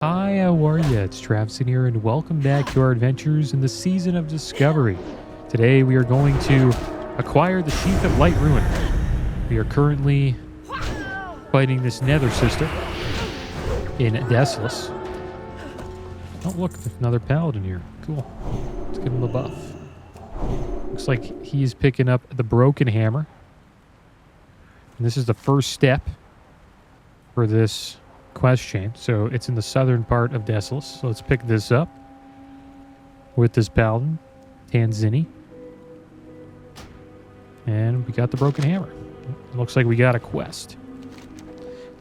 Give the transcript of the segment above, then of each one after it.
Hi, how are you? It's Traviseen here, and welcome back to our adventures in the Season of Discovery. Today we are going to acquire the Sheath of Light Rune. We are currently fighting this Nether Sister in Desolus. Oh, look, another Paladin here. Cool. Let's give him a buff. Looks like he's picking up the Broken Hammer. And this is the first step for this quest chain. So it's in the southern part of Desolus. So let's pick this up with this Paladin, Tanzini. And we got the Broken Hammer. It looks like we got a quest.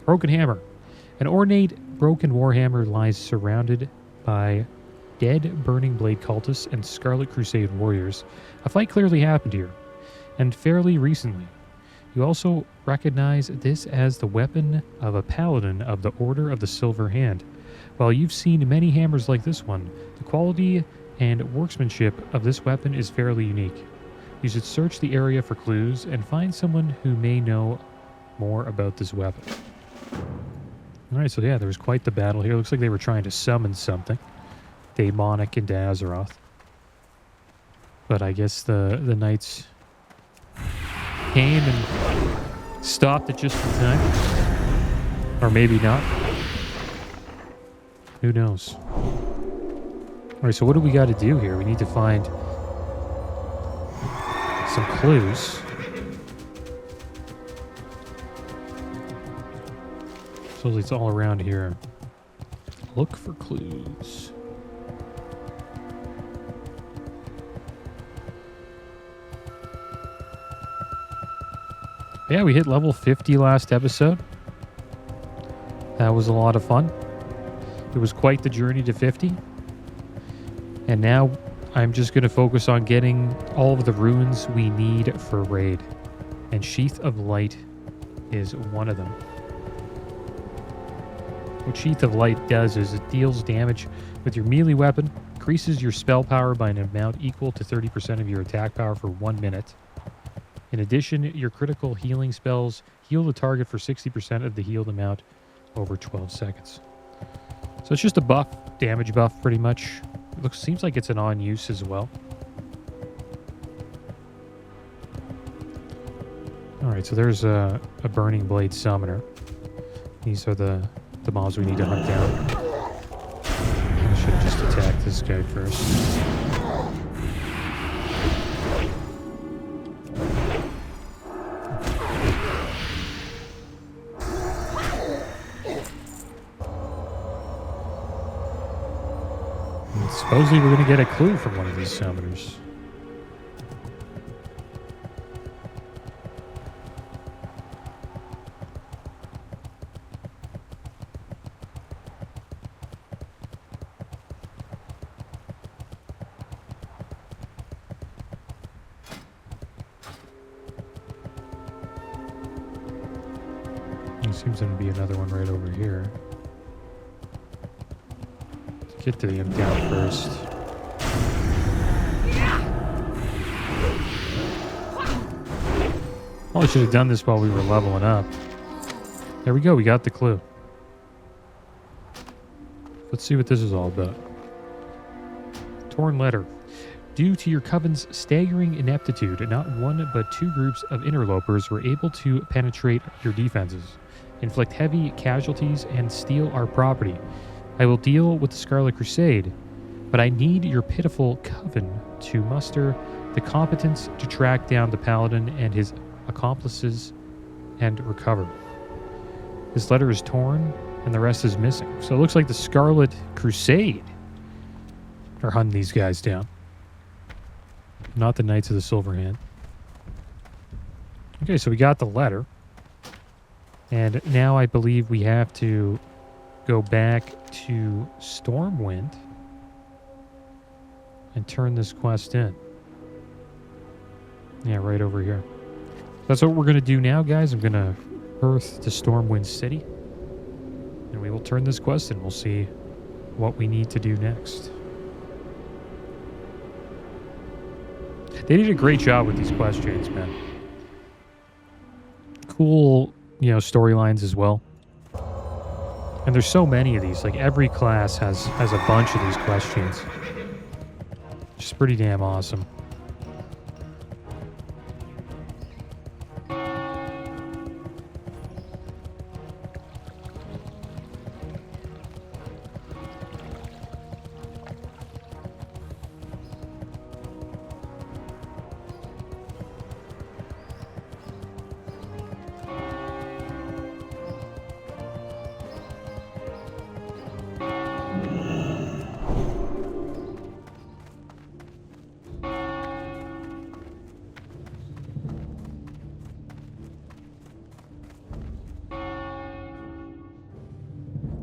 Broken Hammer. An ornate broken warhammer lies surrounded by dead burning blade cultists and Scarlet Crusade warriors. A fight clearly happened here, and fairly recently. You also recognize this as the weapon of a paladin of the Order of the Silver Hand. While you've seen many hammers like this one, the quality and workmanship of this weapon is fairly unique. You should search the area for clues and find someone who may know more about this weapon. Alright, so yeah, there was quite the battle here. Looks like they were trying to summon something. Demonic into Azeroth. But I guess the knights came and stopped it just in time. Or maybe not. Who knows? Alright, so what do we got to do here? We need to find some clues. So it's all around here. Look for clues. Yeah, we hit level 50 last episode. That was a lot of fun. It was quite the journey to 50. And now I'm just going to focus on getting all of the runes we need for raid. And Sheath of Light is one of them. What Sheath of Light does is it deals damage with your melee weapon, increases your spell power by an amount equal to 30% of your attack power for 1 minute. In addition, your critical healing spells heal the target for 60% of the healed amount over 12 seconds. So it's just a buff, damage buff pretty much. It seems like it's an on use as well. Alright, so there's a Burning Blade Summoner. These are the mobs we need to hunt down. I should have just attacked this guy first. Supposedly we're going to get a clue from one of these summoners. There seems to be another one right over here. Get to him down first. Probably should have done this while we were leveling up. There we go, we got the clue. Let's see what this is all about. Torn letter. Due to your coven's staggering ineptitude, not one but two groups of interlopers were able to penetrate your defenses, inflict heavy casualties, and steal our property. I will deal with the Scarlet Crusade, but I need your pitiful coven to muster the competence to track down the Paladin and his accomplices and recover. This letter is torn, and the rest is missing. So it looks like the Scarlet Crusade are hunting these guys down. Not the Knights of the Silver Hand. Okay, so we got the letter. And now I believe we have to go back to Stormwind and turn this quest in. Yeah, right over here. That's what we're going to do now, guys. I'm going to earth to Stormwind City. And we will turn this quest in. We'll see what we need to do next. They did a great job with these quest chains, man. Cool, storylines as well. And there's so many of these. Like, every class has a bunch of these questions. Which is pretty damn awesome.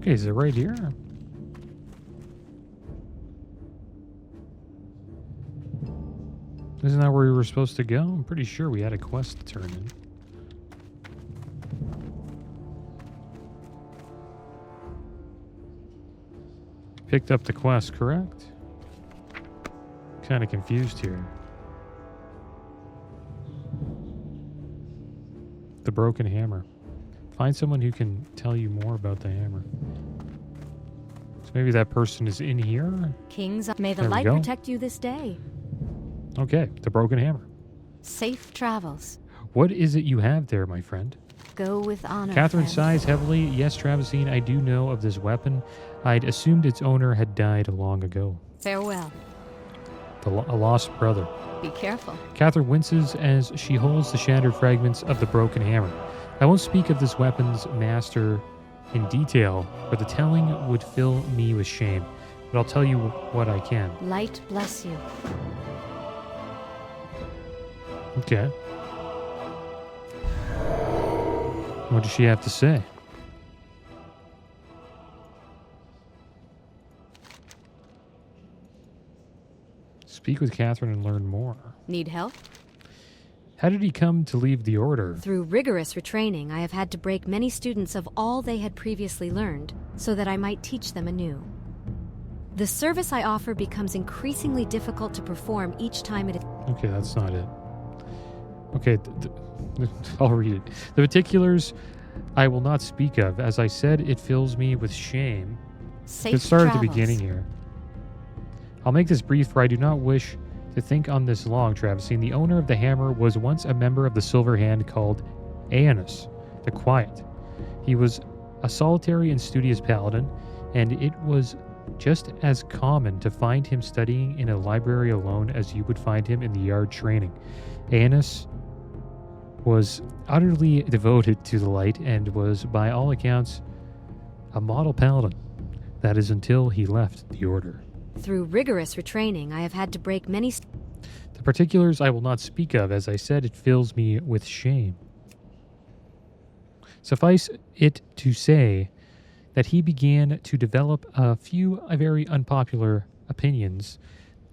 Okay, is it right here? Isn't that where we were supposed to go? I'm pretty sure we had a quest to turn in. Picked up the quest, correct? Kind of confused here. The broken hammer. Find someone who can tell you more about the hammer. So maybe that person is in here? Kings, may the light protect you this day. Okay, the broken hammer. Safe travels. What is it you have there, my friend? Go with honor. Catherine sighs heavily. Yes, Traviseen, I do know of this weapon. I'd assumed its owner had died long ago. Farewell. A lost brother. Be careful. Catherine winces as she holds the shattered fragments of the broken hammer. I won't speak of this weapon's master in detail, for the telling would fill me with shame. But I'll tell you what I can. Light bless you. Okay. What does she have to say? Speak with Catherine and learn more. Need help? How did he come to leave the order? Through rigorous retraining, I have had to break many students of all they had previously learned, so that I might teach them anew. The service I offer becomes increasingly difficult to perform each time it... Okay, that's not it. Okay, I'll read it. The particulars I will not speak of. As I said, it fills me with shame. Let's start at the beginning here. I'll make this brief, for I do not wish to think on this long, Traviseen. The owner of the hammer was once a member of the Silver Hand called Aeonas, the Quiet. He was a solitary and studious paladin, and it was just as common to find him studying in a library alone as you would find him in the yard training. Aeonas was utterly devoted to the light and was, by all accounts, a model paladin. That is until he left the order. Through rigorous retraining, I have had to break many... The particulars I will not speak of. As I said, it fills me with shame. Suffice it to say that he began to develop a few very unpopular opinions,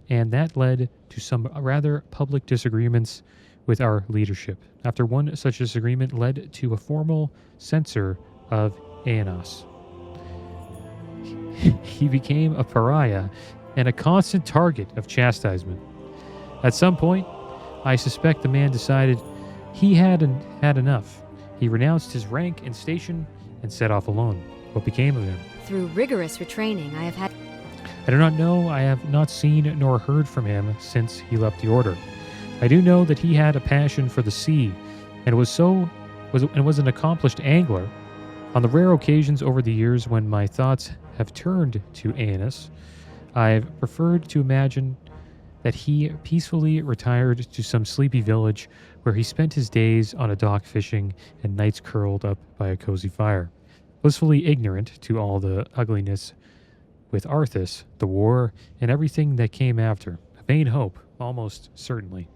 and that led to some rather public disagreements with our leadership. After one such disagreement led to a formal censure of Aeonas. He became a pariah and a constant target of chastisement. At some point, I suspect the man decided he had enough. He renounced his rank and station and set off alone. What became of him? Through rigorous retraining, I have had... I do not know. I have not seen nor heard from him since he left the order. I do know that he had a passion for the sea and was an accomplished angler. On the rare occasions over the years when my thoughts have turned to Aeonas, I've preferred to imagine that he peacefully retired to some sleepy village where he spent his days on a dock fishing and nights curled up by a cozy fire, blissfully ignorant to all the ugliness with Arthas, the war, and everything that came after. A vain hope, almost certainly.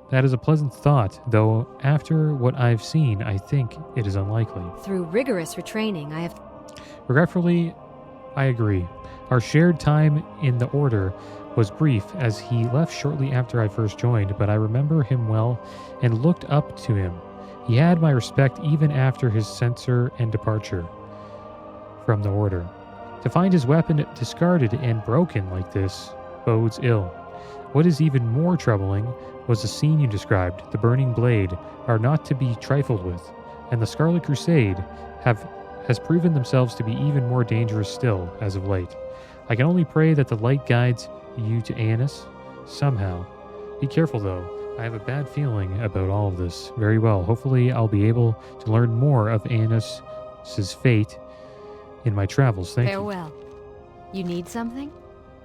That is a pleasant thought, though after what I've seen, I think it is unlikely. Through rigorous retraining, I have... Regretfully, I agree. Our shared time in the order was brief, as he left shortly after I first joined, but I remember him well and looked up to him. He had my respect even after his censure and departure from the order. To find his weapon discarded and broken like this bodes ill. What is even more troubling was the scene you described. The burning blade are not to be trifled with, and the Scarlet Crusade have has proven themselves to be even more dangerous still as of late. I can only pray that the light guides you to Aeonas somehow. Be careful though. I have a bad feeling about all of this. Very well. Hopefully I'll be able to learn more of Aeonas' fate in my travels. Thank you. Farewell. You need something?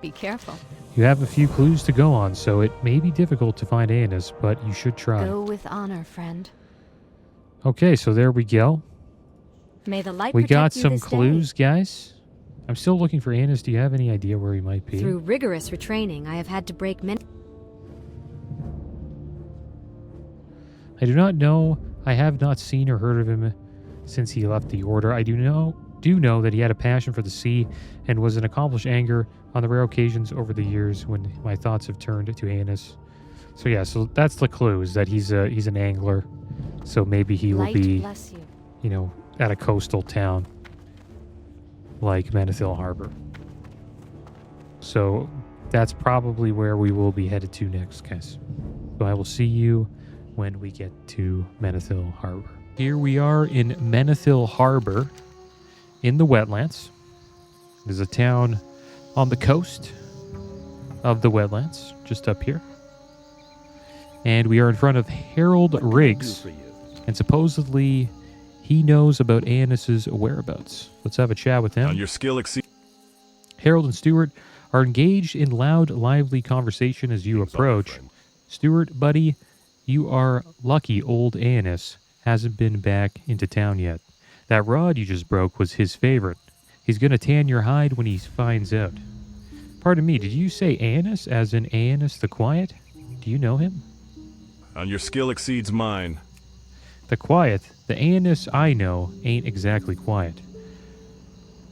Be careful. You have a few clues to go on, so it may be difficult to find Aeonas, but you should try. Go with honor, friend. Okay, so there we go. May the light We protect got you some this day. clues, guys. I'm still looking for Aeonas. Do you have any idea where he might be? Through rigorous retraining, I have had to break many... I do not know. I have not seen or heard of him since he left the Order. I do know that he had a passion for the sea and was an accomplished angler on the rare occasions over the years when my thoughts have turned to Aeonas. So yeah, so that's the clue, is that he's an angler. So maybe he will Light be, bless you. you know, at a coastal town like Menethil Harbor. So that's probably where we will be headed to next, guys. So I will see you when we get to Menethil Harbor. Here we are in Menethil Harbor in the wetlands. There's a town on the coast of the wetlands, just up here. And we are in front of Harold Riggs. And supposedly he knows about Aeonas' whereabouts. Let's have a chat with him. On your skill exceed. Harold and Stuart are engaged in loud, lively conversation as you approach. Stuart, buddy, you are lucky old Aeonas hasn't been back into town yet. That rod you just broke was his favorite. He's going to tan your hide when he finds out. Pardon me, did you say Aeonas as in Aeonas the Quiet? Do you know him? On your skill exceeds mine. The Quiet, the Aeonas I know, ain't exactly quiet.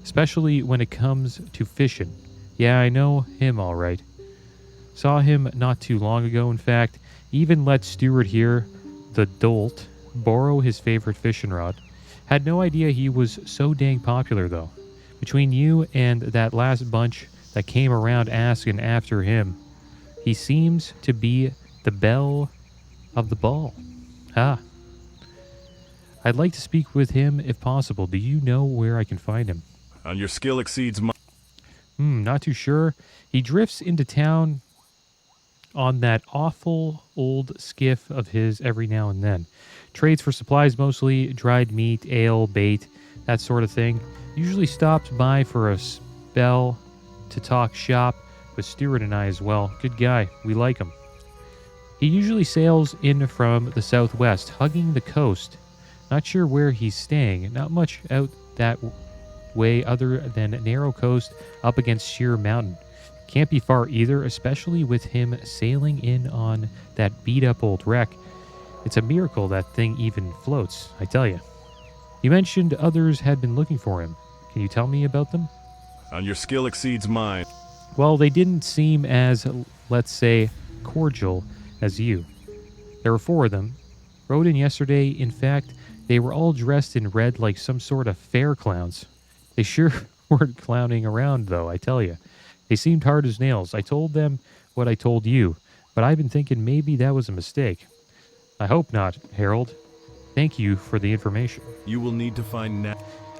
Especially when it comes to fishing. Yeah, I know him all right. Saw him not too long ago, in fact. Even let Stuart here, the dolt, borrow his favorite fishing rod. Had no idea he was so dang popular, though. Between you and that last bunch that came around asking after him, he seems to be the belle of the ball. Ah. I'd like to speak with him if possible. Do you know where I can find him? On your skill exceeds mine. Not too sure. He drifts into town on that awful old skiff of his every now and then. Trades for supplies mostly, dried meat, ale, bait, that sort of thing. Usually stops by for a spell to talk shop with Stuart and I as well. Good guy. We like him. He usually sails in from the southwest, hugging the coast. Not sure where he's staying. Not much out that way other than a narrow coast up against sheer mountain. Can't be far either, especially with him sailing in on that beat-up old wreck. It's a miracle that thing even floats, I tell you. You mentioned others had been looking for him. Can you tell me about them? On your skill exceeds mine. Well, they didn't seem as, let's say, cordial as you. There were 4 of them. Rode in yesterday. In fact, they were all dressed in red like some sort of fair clowns. They sure weren't clowning around, though, I tell you. They seemed hard as nails. I told them what I told you, but I've been thinking maybe that was a mistake. I hope not, Harold. Thank you for the information. You will need to find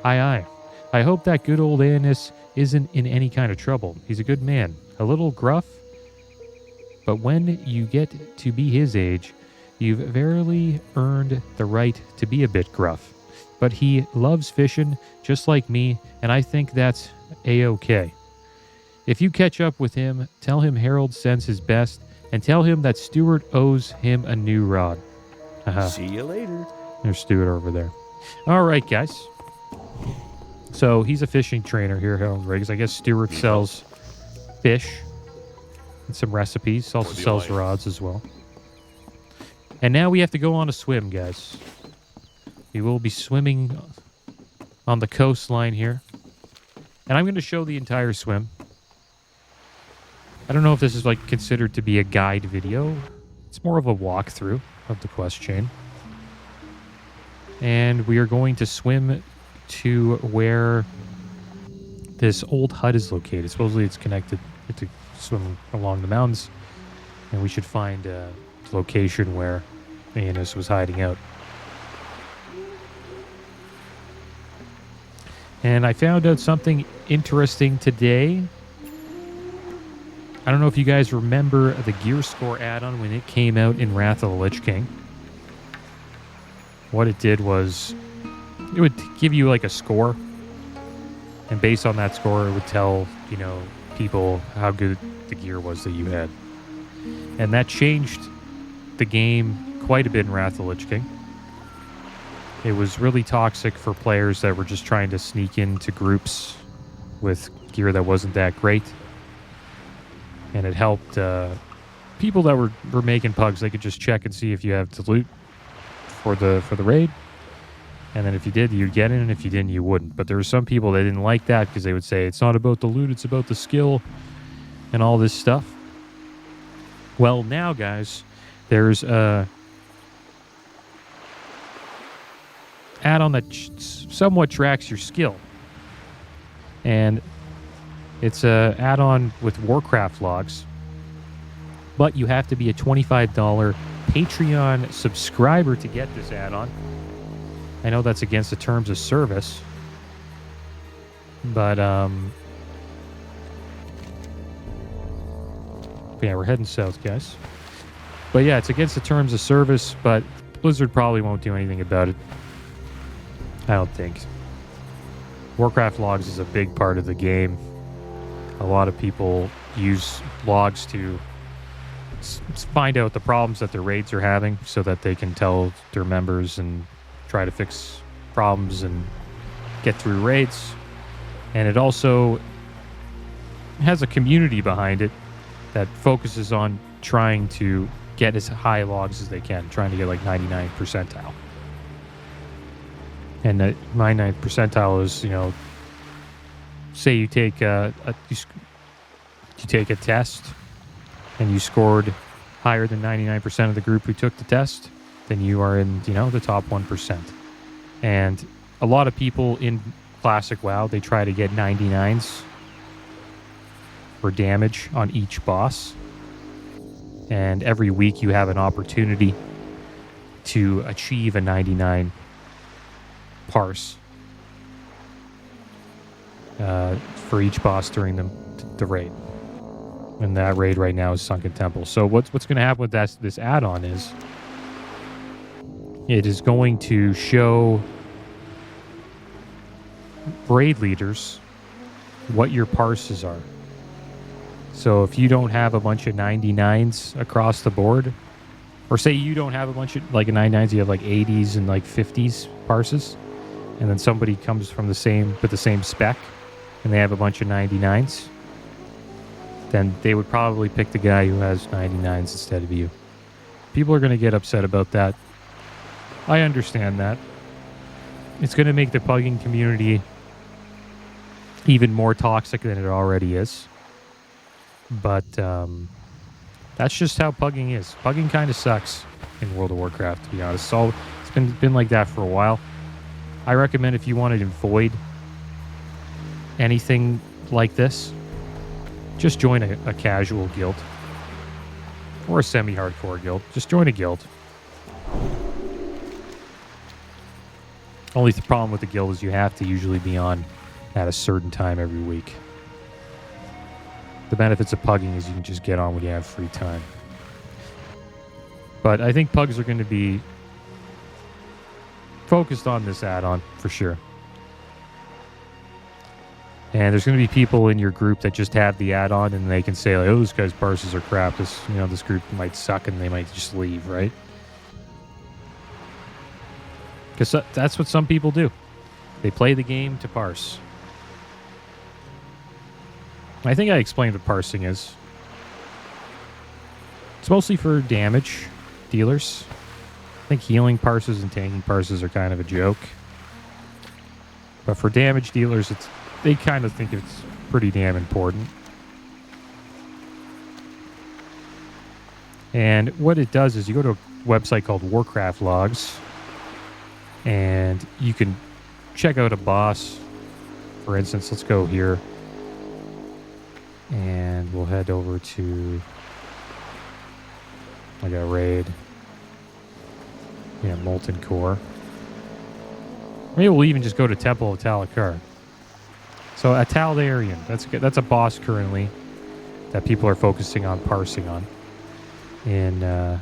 Aye. I hope that good old Aeonas isn't in any kind of trouble. He's a good man. A little gruff, but when you get to be his age, you've verily earned the right to be a bit gruff. But he loves fishing, just like me, and I think that's A-OK. If you catch up with him, tell him Harold sends his best, and tell him that Stuart owes him a new rod. See you later. There's Stuart over there. All right, guys. So he's a fishing trainer here at Harold Riggs. I guess Stuart sells fish and some recipes. Also sells rods as well. And now we have to go on a swim, guys. We will be swimming on the coastline here. And I'm going to show the entire swim. I don't know if this is like considered to be a guide video. It's more of a walkthrough of the quest chain. And we are going to swim to where this old hut is located. Supposedly it's connected to swim along the mountains. And we should find a location where Aeonas was hiding out. And I found out something interesting today. I don't know if you guys remember the Gear Score add-on when it came out in Wrath of the Lich King. What it did was it would give you like a score, and based on that score, it would tell, you know, people how good the gear was that you had. And that changed the game quite a bit in Wrath of the Lich King. It was really toxic for players that were just trying to sneak into groups with gear that wasn't that great. And it helped people that were making pugs. They could just check and see if you have to loot for the raid. And then if you did, you'd get in, and if you didn't, you wouldn't. But there were some people that didn't like that because they would say, it's not about the loot, it's about the skill and all this stuff. Well, now, guys, there's a add-on that somewhat tracks your skill. And it's a add-on with Warcraft logs. But you have to be a $25 Patreon subscriber to get this add-on. I know that's against the terms of service, but yeah, we're heading south, guys. But yeah, it's against the terms of service, but Blizzard probably won't do anything about it. I don't think. Warcraft logs is a big part of the game. A lot of people use logs to find out the problems that their raids are having so that they can tell their members and try to fix problems and get through raids. And it also has a community behind it that focuses on trying to get as high logs as they can, trying to get like 99th percentile. And the 99th percentile is, you know, say you take you take a test and you scored higher than 99% of the group who took the test, then you are in, you know, the top 1%. And a lot of people in Classic WoW, they try to get 99s for damage on each boss. And every week you have an opportunity to achieve a 99 parse for each boss during the raid. And that raid right now is Sunken Temple. So what's going to happen with this add-on is it is going to show raid leaders what your parses are. So if you don't have a bunch of 99s across the board, or say you don't have a bunch of like 99s, you have like 80s and like 50s parses, and then somebody comes from the same spec and they have a bunch of 99s, then they would probably pick the guy who has 99s instead of you. People are going to get upset about that. I understand that. It's going to make the pugging community even more toxic than it already is. But that's just how pugging is. Pugging kind of sucks in World of Warcraft, to be honest. So it's been like that for a while. I recommend if you want to avoid anything like this, just join a casual guild or a semi-hardcore guild. Just join a guild. Only the problem with the guild is you have to usually be on at a certain time every week. The benefits of pugging is you can just get on when you have free time. But I think pugs are going to be focused on this add-on for sure. And there's going to be people in your group that just have the add-on and they can say, like, oh, this guy's parses are crap. This group might suck, and they might just leave, right? Because that's what some people do. They play the game to parse. I think I explained what parsing is. It's mostly for damage dealers. I think healing parses and tanking parses are kind of a joke. But for damage dealers, they kind of think it's pretty damn important. And what it does is you go to a website called Warcraft Logs, and you can check out a boss. For instance, let's go here. And we'll head over to like a raid. Yeah, Molten Core. Maybe we'll even just go to Temple of Talakar. So a Taldarian, that's a boss currently that people are focusing on parsing on in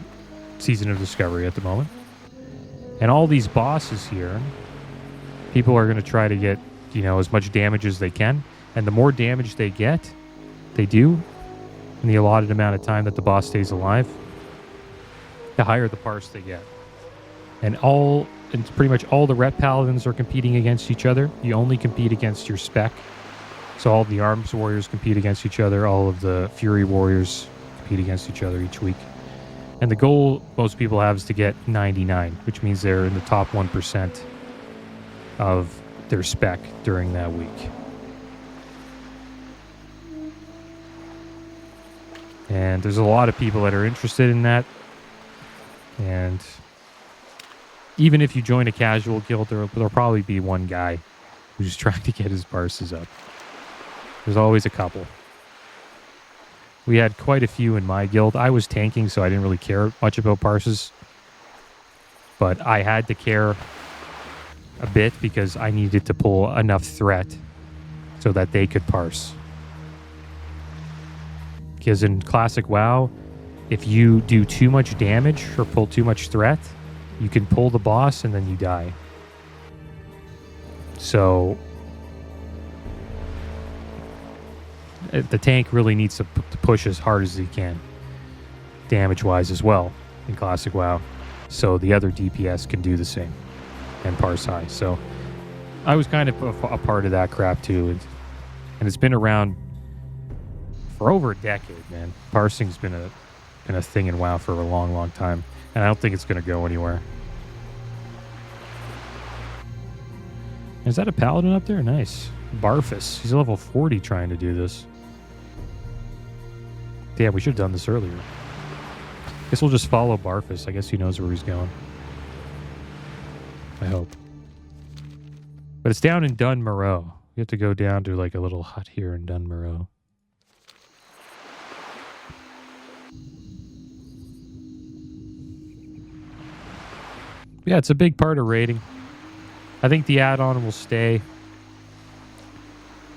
Season of Discovery at the moment. And all these bosses here, people are going to try to get, as much damage as they can. And the more damage they do in the allotted amount of time that the boss stays alive, the higher the parse they get. And pretty much all the Ret Paladins are competing against each other. You only compete against your spec. So all the Arms Warriors compete against each other. All of the Fury Warriors compete against each other each week. And the goal most people have is to get 99, which means they're in the top 1% of their spec during that week. And there's a lot of people that are interested in that. And even if you join a casual guild, there'll probably be one guy who's trying to get his parses up. There's always a couple. We had quite a few in my guild. I was tanking, so I didn't really care much about parses. But I had to care a bit because I needed to pull enough threat so that they could parse. Because in Classic WoW, if you do too much damage or pull too much threat, you can pull the boss and then you die. So the tank really needs to push as hard as he can, damage-wise as well, in Classic WoW. So the other DPS can do the same and parse high. So I was kind of a part of that crap too. And it's been around for over a decade, man. Parsing's been a thing in WoW for a long, long time. And I don't think it's going to go anywhere. Is that a paladin up there? Nice. Barfus. He's level 40 trying to do this. Damn, we should have done this earlier. Guess we'll just follow Barfus. I guess he knows where he's going. I hope. But it's down in Dunmoreau. You have to go down to like a little hut here in Dunmoreau. Yeah, it's a big part of raiding. I think the add-on will stay.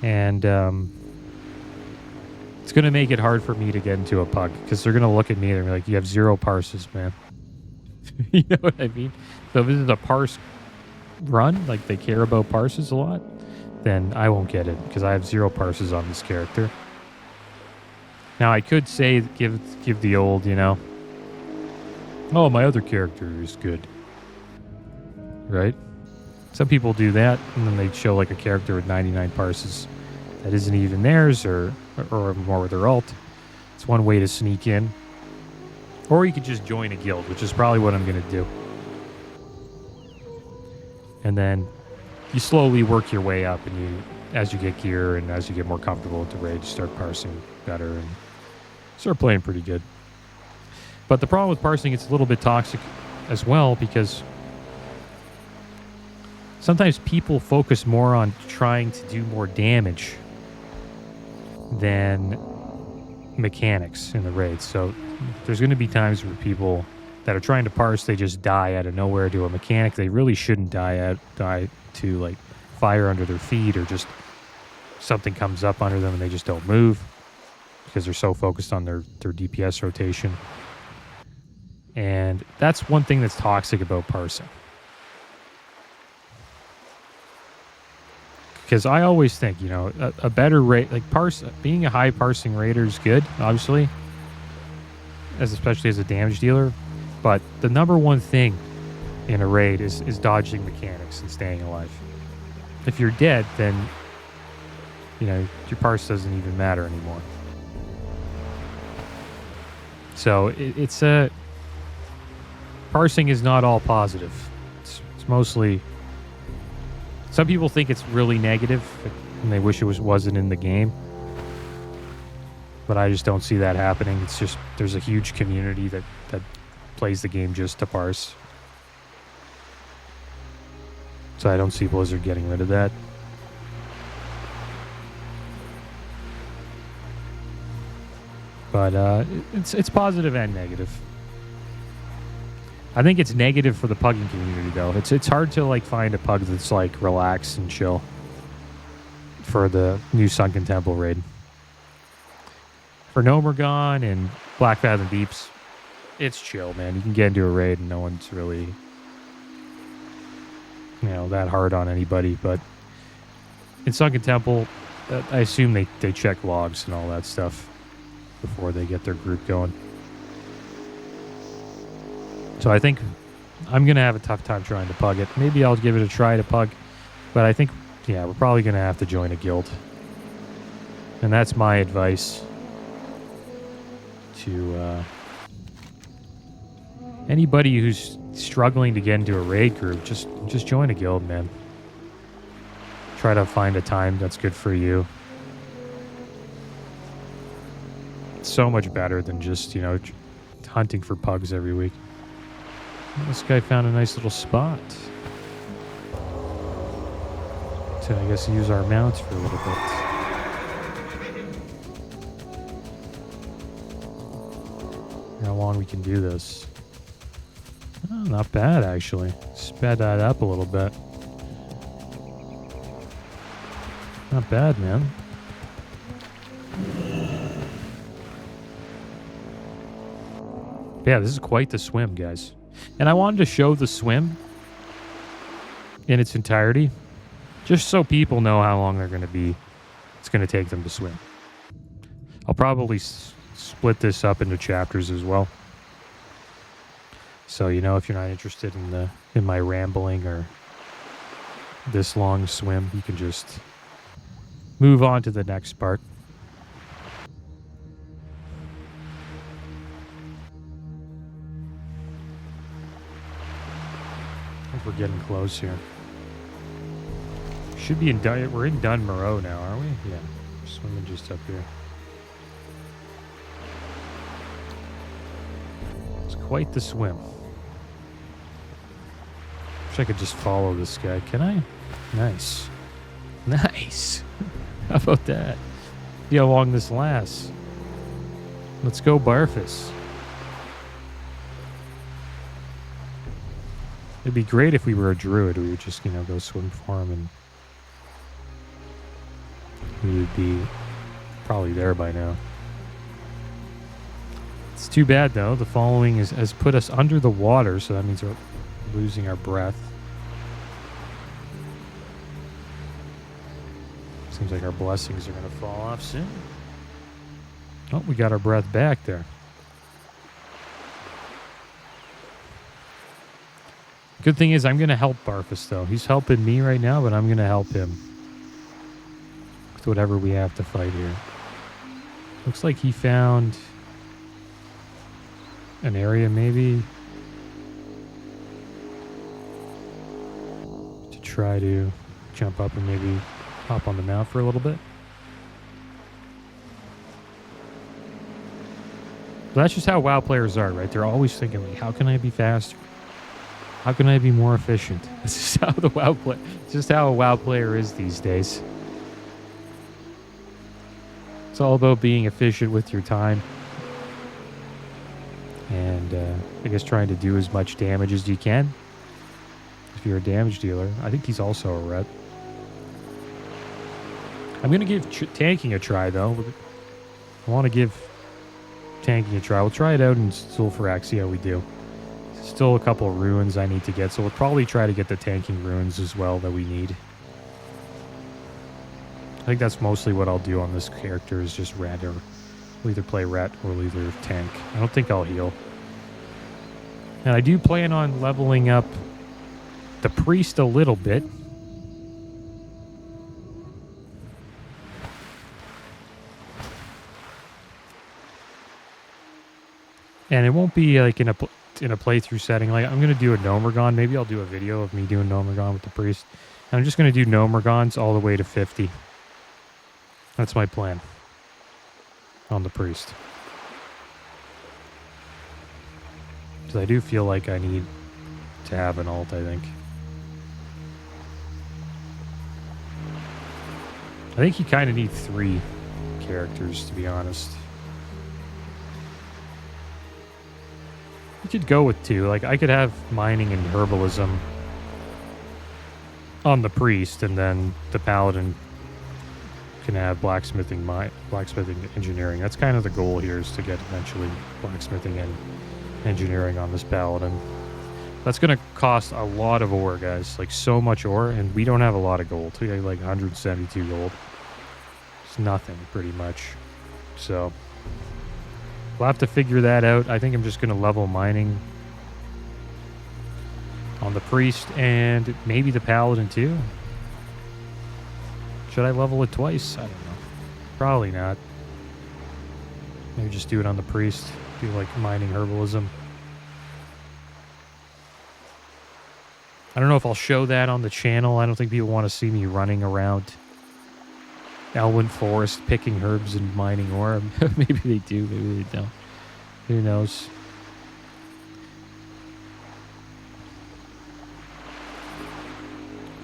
And it's going to make it hard for me to get into a pug. Because they're going to look at me and be like, you have 0 parses, man. You know what I mean? So if this is a parse run, like they care about parses a lot, then I won't get it. Because I have 0 parses on this character. Now, I could say, give the old, oh, my other character is good. Right? Some people do that, and then they show like a character with 99 parses that isn't even theirs, or more with their ult. It's one way to sneak in. Or you could just join a guild, which is probably what I'm going to do. And then you slowly work your way up, and as you get gear and as you get more comfortable with the raid, you start parsing better and start playing pretty good. But the problem with parsing, it's a little bit toxic as well, because sometimes people focus more on trying to do more damage than mechanics in the raids. So there's going to be times where people that are trying to parse, they just die out of nowhere to a mechanic they really shouldn't die to, like fire under their feet, or just something comes up under them and they just don't move because they're so focused on their DPS rotation. And that's one thing that's toxic about parsing. Because I always think, a better rate, like being a high parsing raider is good, obviously, especially as a damage dealer. But the number one thing in a raid is dodging mechanics and staying alive. If you're dead, then, your parse doesn't even matter anymore. So parsing is not all positive. It's mostly. Some people think it's really negative, and they wish it wasn't in the game. But I just don't see that happening. It's just, there's a huge community that plays the game just to parse. So I don't see Blizzard getting rid of that. But it's positive and negative. I think it's negative for the pugging community, though. It's hard to find a pug that's relaxed and chill. for the new Sunken Temple raid. For Nomergon and Black Fathom Deeps, it's chill, man. You can get into a raid and no one's really, that hard on anybody. But in Sunken Temple, I assume they check logs and all that stuff before they get their group going. So I think I'm going to have a tough time trying to pug it. Maybe I'll give it a try to pug. But I think, we're probably going to have to join a guild. And that's my advice to anybody who's struggling to get into a raid group. Just join a guild, man. Try to find a time that's good for you. It's so much better than just, hunting for pugs every week. This guy found a nice little spot to, I guess, use our mounts for a little bit. How long we can do this? Oh, not bad, actually. Sped that up a little bit. Not bad, man. Yeah, this is quite the swim, guys. And I wanted to show the swim in its entirety, just so people know how long it's going to take them to swim. I'll probably split this up into chapters as well. So, if you're not interested in my rambling or this long swim, you can just move on to the next part. I think we're getting close here. Should be we're in Dun Moreau now, aren't we? Yeah, we're swimming just up here. It's quite the swim. Wish I could just follow this guy. Can I? Nice. Nice. How about that? See how long this lasts. Let's go, Barfus. It'd be great if we were a druid. We would just, go swim for him and we would be probably there by now. It's too bad, though. The following has put us under the water, so that means we're losing our breath. Seems like our blessings are going to fall off soon. Oh, we got our breath back there. Good thing is I'm going to help Barfus, though. He's helping me right now, but I'm going to help him with whatever we have to fight here. Looks like he found an area maybe to try to jump up and maybe hop on the mount for a little bit. But that's just how WoW players are, right? They're always thinking, like, how can I be faster? How can I be more efficient? This is how it's just how a WoW player is these days. It's all about being efficient with your time. And I guess trying to do as much damage as you can. If you're a damage dealer. I think he's also a ret. I'm going to give tanking a try, though. I want to give tanking a try. We'll try it out in Sulfurax, see how we do. Still a couple of runes I need to get, so we'll probably try to get the tanking runes as well that we need. I think that's mostly what I'll do on this character is just ret, or we'll either play ret or we'll either tank. I don't think I'll heal. And I do plan on leveling up the priest a little bit. And it won't be like in a playthrough setting. Like, I'm going to do a Nomergon. Maybe I'll do a video of me doing Nomergon with the priest. And I'm just going to do Nomergons all the way to 50. That's my plan on the priest. Because I do feel like I need to have an ult, I think. I think you kind of need 3 characters, to be honest. You could go with 2. Like, I could have mining and herbalism on the priest, and then the paladin can have blacksmithing engineering. That's kind of the goal here, is to get eventually blacksmithing and engineering on this paladin. That's going to cost a lot of ore, guys. Like, so much ore, and we don't have a lot of gold. We have like 172 gold. It's nothing, pretty much. So we'll have to figure that out. I think I'm just going to level mining on the priest and maybe the paladin too. Should I level it twice? I don't know. Probably not. Maybe just do it on the priest. Do like mining herbalism. I don't know if I'll show that on the channel. I don't think people want to see me running around Elwyn Forest picking herbs and mining ore. Maybe they do, maybe they don't. Who knows?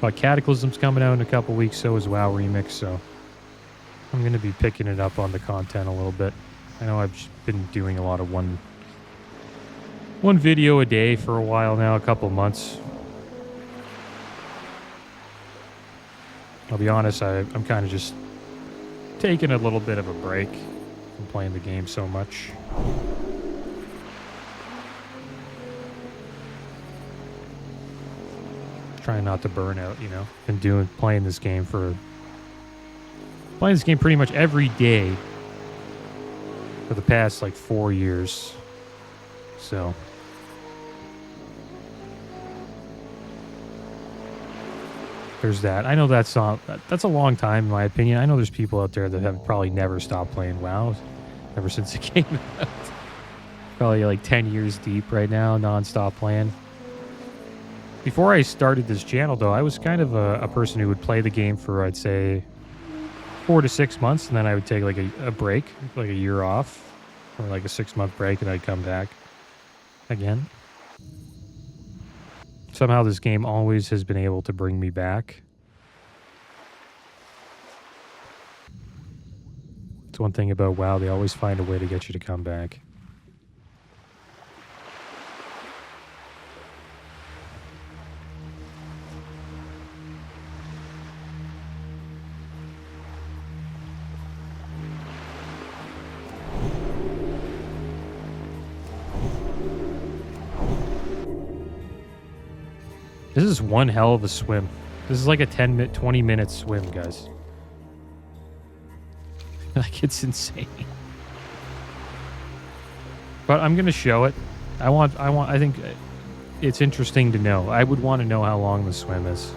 But Cataclysm's coming out in a couple weeks, so is WoW Remix, so I'm going to be picking it up on the content a little bit. I know I've been doing a lot of one video a day for a while now, a couple months. I'll be honest, I'm kind of just taking a little bit of a break from playing the game so much. Trying not to burn out, you know. Been playing this game pretty much every day for the past like 4 years. So there's that. I know that's a long time in my opinion. I know there's people out there that have probably never stopped playing WoW ever since it came out. Probably like 10 years deep right now, non-stop playing. Before I started this channel, though, I was kind of a person who would play the game for, I'd say, 4 to 6 months, and then I would take like a break, like a year off, or like a 6-month break, and I'd come back again. Somehow this game always has been able to bring me back. It's one thing about WoW, they always find a way to get you to come back. This is one hell of a swim. This is like a 20-minute swim, guys. Like, it's insane. But I'm going to show it. I think it's interesting to know. I would want to know how long the swim is.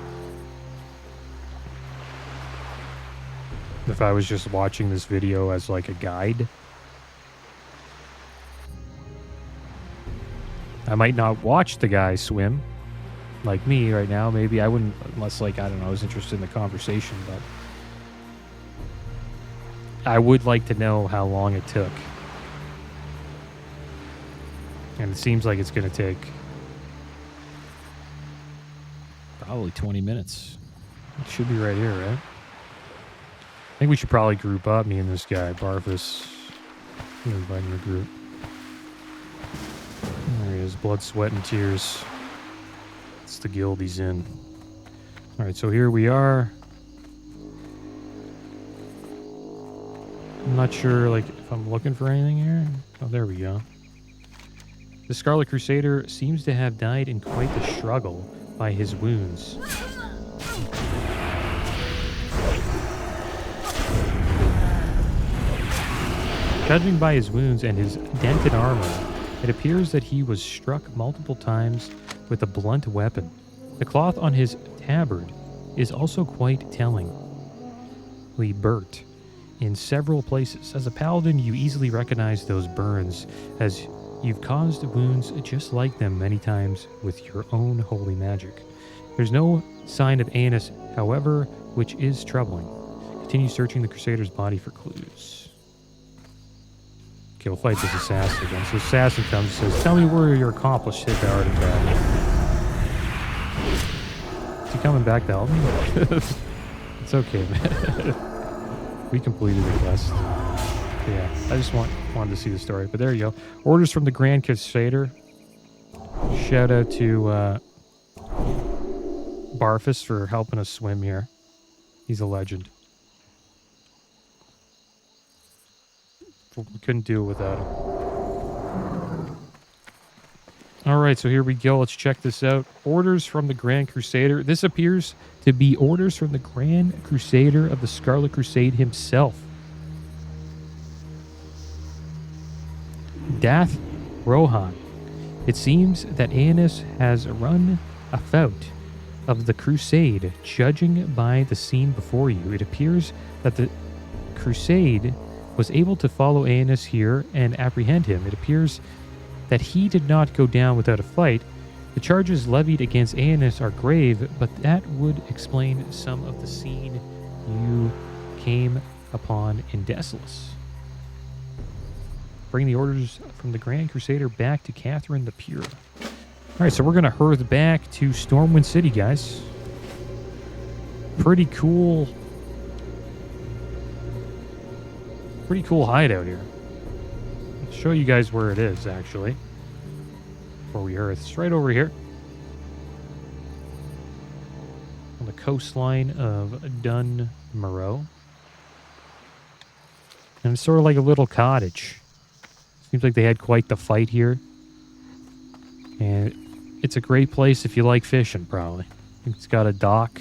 If I was just watching this video as like a guide. I might not watch the guy swim. Like me right now, maybe I wouldn't, unless like, I don't know, I was interested in the conversation, but I would like to know how long it took. And it seems like it's going to take probably 20 minutes. It should be right here, right? I think we should probably group up, me and this guy, Barfus. Everybody in the group. There he is, blood, sweat, and tears. It's the guild he's in. Alright, so here we are. I'm not sure, like, if I'm looking for anything here. Oh, there we go. The Scarlet Crusader seems to have died in quite the struggle by his wounds. Judging by his wounds and his dented armor, it appears that he was struck multiple times with a blunt weapon. The cloth on his tabard is also quite tellingly burnt in several places. As a paladin, you easily recognize those burns, as you've caused wounds just like them many times with your own holy magic. There's no sign of Aeonas, however, which is troubling. Continue searching the Crusader's body for clues. Okay, we'll fight this assassin again. So assassin comes and says, "Tell me where your accomplice hid the artifact." Is he coming back to help me? It's okay, man. We completed the quest. Yeah, I just wanted to see the story. But there you go. Orders from the Grand Crusader. Shout out to Barfus for helping us swim here. He's a legend. We couldn't do it without him. All right, so here we go. Let's check this out. Orders from the Grand Crusader. This appears to be orders from the Grand Crusader of the Scarlet Crusade himself. Dath Rohan. It seems that Aeonas has run afout of the crusade. Judging by the scene before you, it appears that the crusade was able to follow Aeonas here and apprehend him. It appears that he did not go down without a fight. The charges levied against Aeonas are grave, but that would explain some of the scene you came upon in Desolus. Bring the orders from the Grand Crusader back to Katherine the Pure. All right, so we're going to hurry back to Stormwind City, guys. Pretty cool hideout here. I'll show you guys where it is, actually. Before we hurry, it's right over here. On the coastline of Dunmorrow. And it's sort of like a little cottage. Seems like they had quite the fight here. And it's a great place if you like fishing, probably. It's got a dock.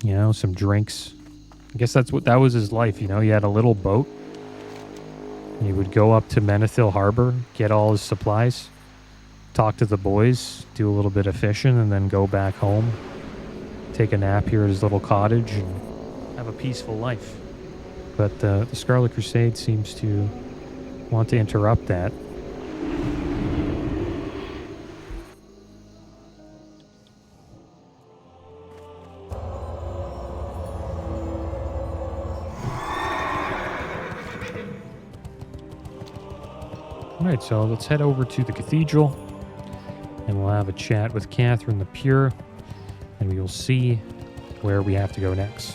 You know, some drinks. I guess that was his life, you know. He had a little boat. He would go up to Menethil Harbor, get all his supplies, talk to the boys, do a little bit of fishing, and then go back home, take a nap here at his little cottage, and have a peaceful life. But the Scarlet Crusade seems to want to interrupt that. All right, so let's head over to the cathedral, and we'll have a chat with Katherine the Pure, and we will see where we have to go next.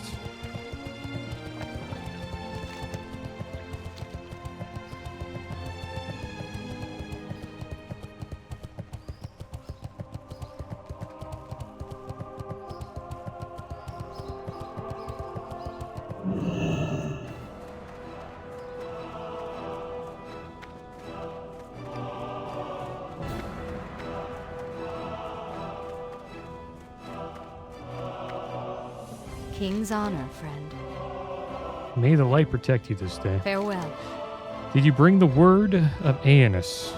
King's honor, friend. May the light protect you this day. Farewell. Did you bring the word of Aeonas?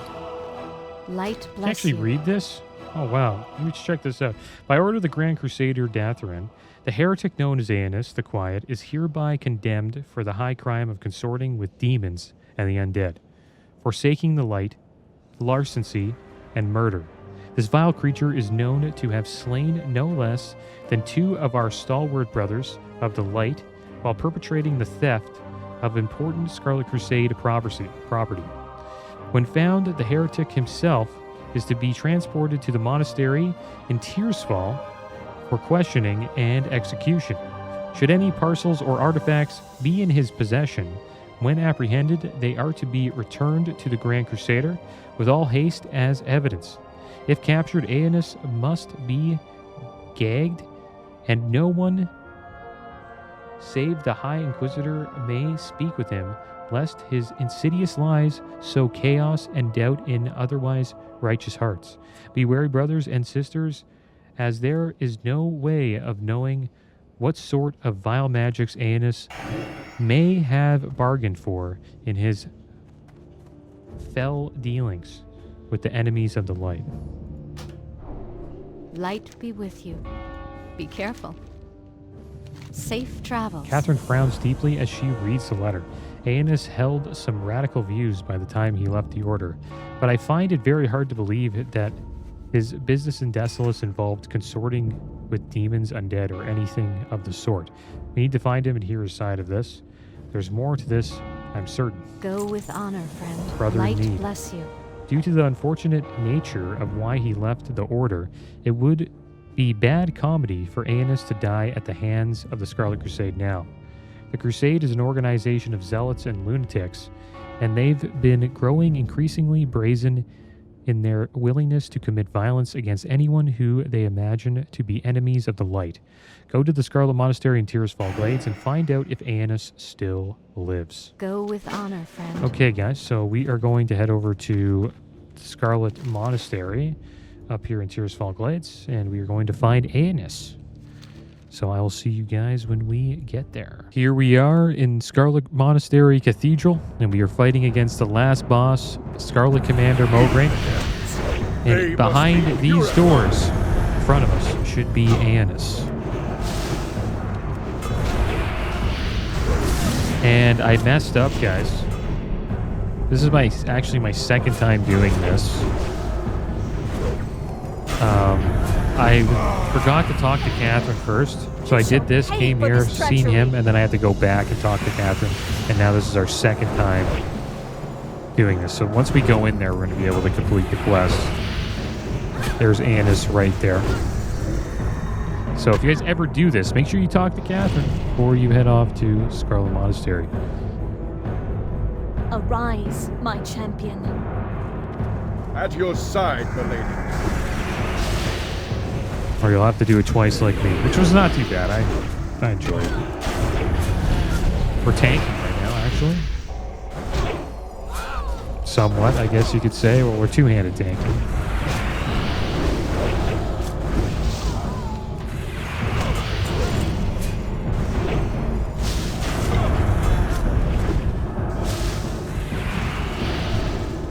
Light Can I bless actually you. read this? Oh, wow. Let me check this out. By order of the Grand Crusader Datharin, the heretic known as Aeonas the Quiet is hereby condemned for the high crime of consorting with demons and the undead, forsaking the light, larceny, and murder. This vile creature is known to have slain no less than 2 of our stalwart brothers of the light while perpetrating the theft of important Scarlet Crusade property. When found, the heretic himself is to be transported to the monastery in Tearsfall for questioning and execution. Should any parcels or artifacts be in his possession, when apprehended, they are to be returned to the Grand Crusader with all haste as evidence. If captured, Aeonas must be gagged, and no one save the High Inquisitor may speak with him, lest his insidious lies sow chaos and doubt in otherwise righteous hearts. Be wary, brothers and sisters, as there is no way of knowing what sort of vile magics Aeonas may have bargained for in his fell dealings with the enemies of the light. Light be with you. Be careful. Safe travels. Katherine frowns deeply as she reads the letter. Aeonas held some radical views by the time he left the order, but I find it very hard to believe that his business in Desolus involved consorting with demons, undead, or anything of the sort. We need to find him and hear his side of this. There's more to this, I'm certain. Go with honor, friend. Brother in Light need. bless you. Due to the unfortunate nature of why he left the order, it would be bad comedy for Aeonas to die at the hands of the Scarlet Crusade now. The Crusade is an organization of zealots and lunatics, and they've been growing increasingly brazen in their willingness to commit violence against anyone who they imagine to be enemies of the light. Go to the Scarlet Monastery in Tirisfal Glades and find out if Aeonas still lives. Go with honor, friend. Okay, guys, so we are going to head over to Scarlet Monastery up here in Tirisfal Glades, and we are going to find Aeonas. So I will see you guys when we get there. Here we are in Scarlet Monastery Cathedral, and we are fighting against the last boss, Scarlet Commander Mograine. And behind these doors, in front of us, should be Aeonas. And I messed up, guys. This is actually my second time doing this. I forgot to talk to Katherine first. So I did this, came here, seen him, and then I had to go back and talk to Katherine. And now this is our second time doing this. So once we go in there, we're going to be able to complete the quest. There's Aeonas right there. So if you guys ever do this, make sure you talk to Katherine before you head off to Scarlet Monastery. Arise, my champion. At your side, milady. Or you'll have to do it twice like me, which was not too bad. I enjoyed it. We're tanking right now, actually. Somewhat, I guess you could say. Well, we're two-handed tanking.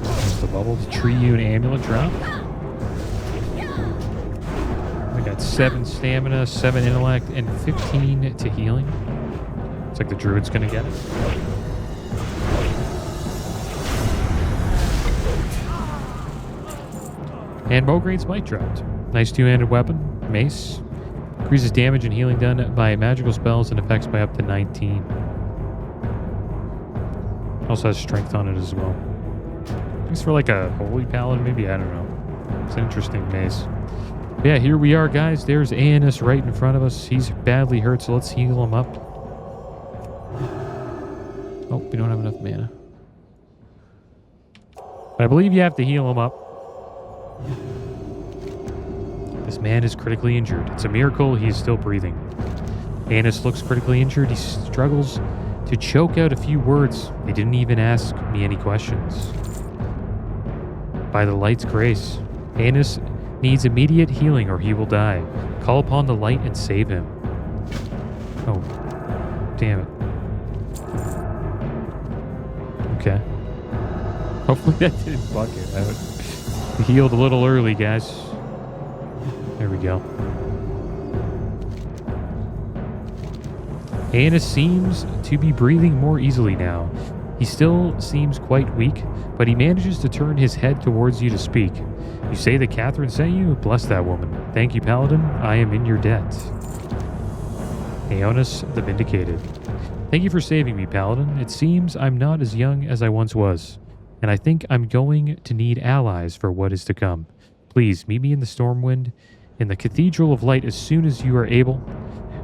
There's the bubble. The Triune Amulet drop. We got 7 stamina, 7 intellect, and 15 to healing. It's like the druid's gonna get it. And Mograine's Might dropped. Nice two-handed weapon, mace. Increases damage and healing done by magical spells and effects by up to 19. Also has strength on it as well. I think it's for like a holy paladin, maybe, I don't know. It's an interesting mace. Yeah, here we are, guys. There's Aeonas right in front of us. He's badly hurt, so let's heal him up. Oh, we don't have enough mana. But I believe you have to heal him up. This man is critically injured. It's a miracle he's still breathing. Aeonas looks critically injured. He struggles to choke out a few words. They didn't even ask me any questions. By the light's grace, Aeonas needs immediate healing or he will die. Call upon the light and save him. Oh, damn it. Okay. Hopefully that didn't bug it. We healed a little early, guys. There we go. Aeonas seems to be breathing more easily now. He still seems quite weak, but he manages to turn his head towards you to speak. You say that Katherine sent you? Bless that woman. Thank you, Paladin. I am in your debt. Aeonas the Vindicated. Thank you for saving me, Paladin. It seems I'm not as young as I once was, and I think I'm going to need allies for what is to come. Please, meet me in the Stormwind, in the Cathedral of Light as soon as you are able.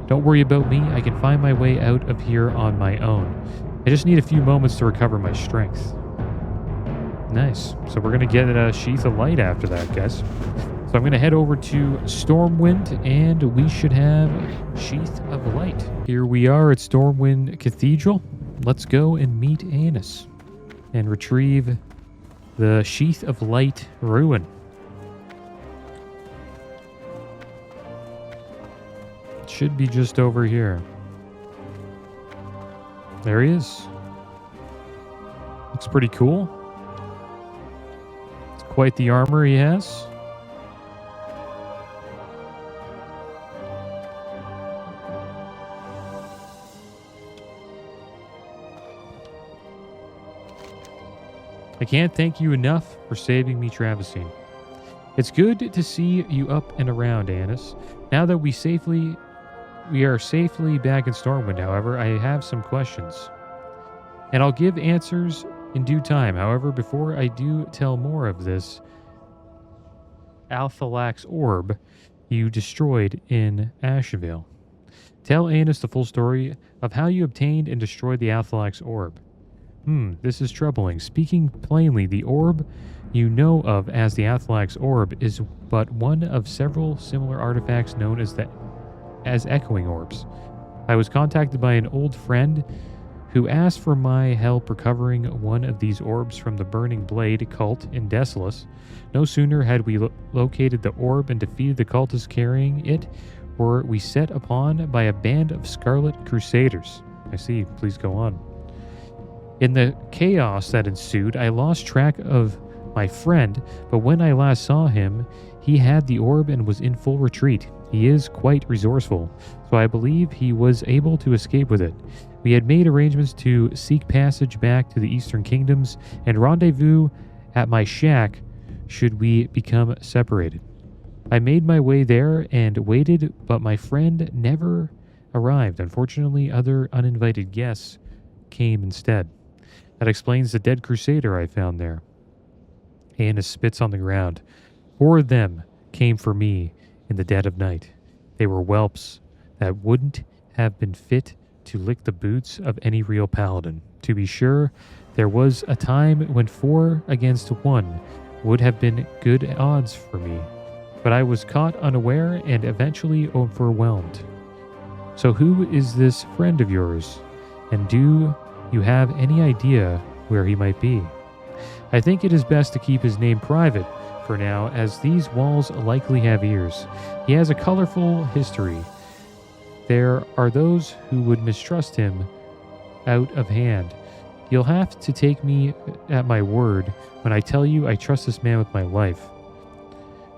Don't worry about me. I can find my way out of here on my own. I just need a few moments to recover my strength. Nice. So we're going to get a Sheath of Light after that, guys. So I'm going to head over to Stormwind, and we should have Sheath of Light. Here we are at Stormwind Cathedral. Let's go and meet Aeonas and retrieve the Sheath of Light Rune. It should be just over here. There he is. Looks pretty cool. It's quite the armor he has. I can't thank you enough for saving me, Traviseen. It's good to see you up and around, Aeonas. Now that we are safely back in Stormwind, however, I have some questions. And I'll give answers in due time. However, before I do tell more of this Althlax orb you destroyed in Asheville, tell Aeonas the full story of how you obtained and destroyed the Althlax orb. This is troubling. Speaking plainly, the orb you know of as the Athlag's Orb is but one of several similar artifacts known as Echoing Orbs. I was contacted by an old friend who asked for my help recovering one of these orbs from the Burning Blade cult in Desolus. No sooner had we located the orb and defeated the cultists carrying it, were we set upon by a band of Scarlet Crusaders. I see, please go on. In the chaos that ensued, I lost track of my friend, but when I last saw him, he had the orb and was in full retreat. He is quite resourceful, so I believe he was able to escape with it. We had made arrangements to seek passage back to the Eastern Kingdoms and rendezvous at my shack should we become separated. I made my way there and waited, but my friend never arrived. Unfortunately, other uninvited guests came instead. That explains the dead Crusader I found there. Aeonas spits on the ground. 4 of them came for me in the dead of night. They were whelps that wouldn't have been fit to lick the boots of any real paladin. To be sure, there was a time when 4 against 1 would have been good odds for me, but I was caught unaware and eventually overwhelmed. So who is this friend of yours, and do you have any idea where he might be? I think it is best to keep his name private for now, as these walls likely have ears. He has a colorful history. There are those who would mistrust him out of hand. You'll have to take me at my word when I tell you I trust this man with my life.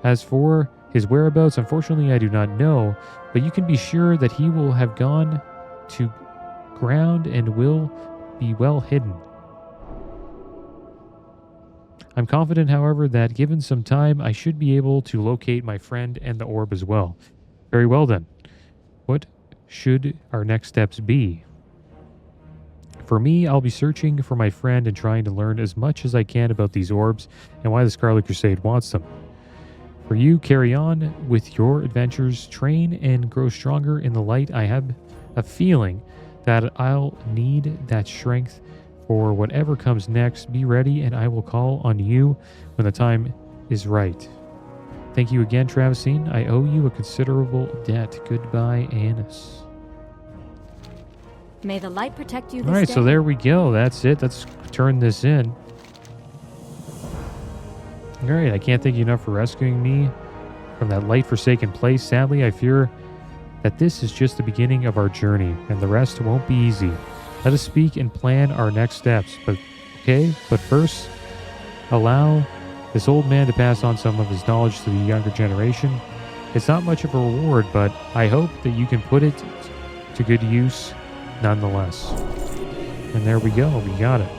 As for his whereabouts, unfortunately I do not know, but you can be sure that he will have gone to ground and will be well hidden. I'm confident, however, that given some time, I should be able to locate my friend and the orb as well. Very well then. What should our next steps be? For me, I'll be searching for my friend and trying to learn as much as I can about these orbs and why the Scarlet Crusade wants them. For you, carry on with your adventures, train and grow stronger in the light. I have a feeling that I'll need that strength for whatever comes next. Be ready, and I will call on you when the time is right. Thank you again, Traviseen. I owe you a considerable debt. Goodbye, Aeonas. May the light protect you this All right, day. so there we go. That's it. Let's turn this in. All right, I can't thank you enough for rescuing me from that light-forsaken place. Sadly, I fear that this is just the beginning of our journey, and the rest won't be easy. Let us speak and plan our next steps. But first, allow this old man to pass on some of his knowledge to the younger generation. It's not much of a reward, but I hope that you can put it to good use nonetheless. And there we go. We got it.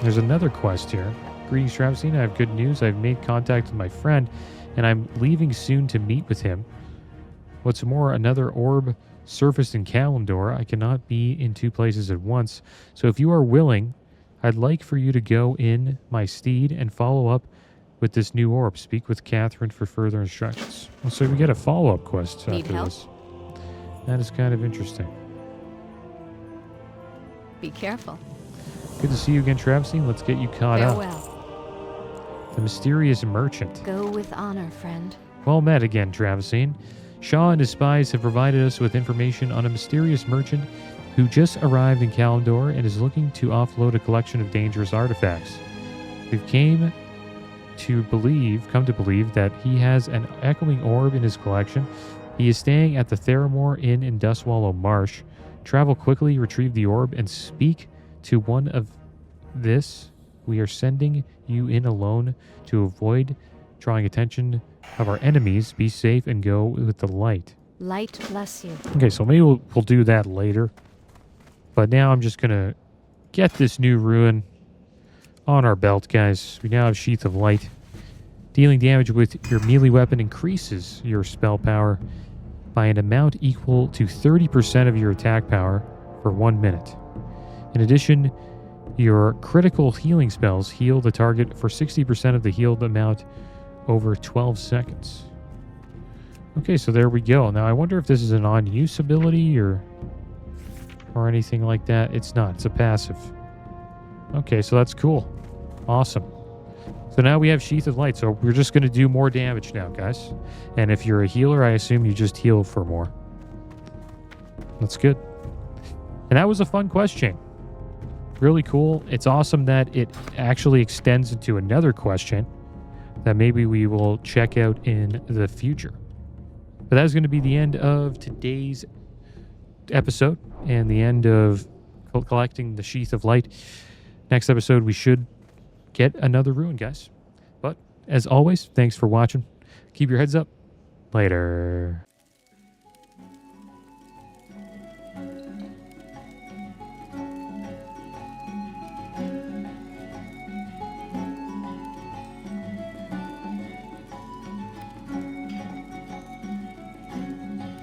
There's another quest here. Greetings, Traviseen. I have good news. I've made contact with my friend, and I'm leaving soon to meet with him. What's more, another orb surfaced in Kalimdor. I cannot be in 2 places at once, so if you are willing, I'd like for you to go in my steed and follow up with this new orb. Speak with Katherine for further instructions. So we get a follow-up quest Need after help? this. That is kind of interesting. Be careful. Good to see you again, Traviseen. Let's get you caught up. Farewell. The mysterious merchant. Go with honor, friend. Well met again, Traviseen. Shaw and his spies have provided us with information on a mysterious merchant who just arrived in Kalimdor and is looking to offload a collection of dangerous artifacts. We've come to believe that he has an echoing orb in his collection. He is staying at the Theramore Inn in Dustwallow Marsh. Travel quickly, retrieve the orb, and speak to one of this. We are sending you in alone to avoid drawing attention of our enemies. Be safe and go with the light. Light bless you. Okay, so maybe we'll do that later. But now I'm just going to get this new Rune on our belt, guys. We now have Sheath of Light. Dealing damage with your melee weapon increases your spell power by an amount equal to 30% of your attack power for 1 minute. In addition, your critical healing spells heal the target for 60% of the healed amount over 12 seconds. Okay, so there we go. Now I wonder if this is an on-use ability or anything like that. It's not. It's a passive. Okay, so that's cool. Awesome. So now we have Sheath of Light. So we're just going to do more damage now, guys. And if you're a healer, I assume you just heal for more. That's good. And that was a fun quest chain. Really cool. It's awesome that it actually extends into another quest chain that maybe we will check out in the future. But that is going to be the end of today's episode and the end of collecting the Sheath of Light. Next episode, we should get another Rune, guys. But as always, thanks for watching. Keep your heads up. Later.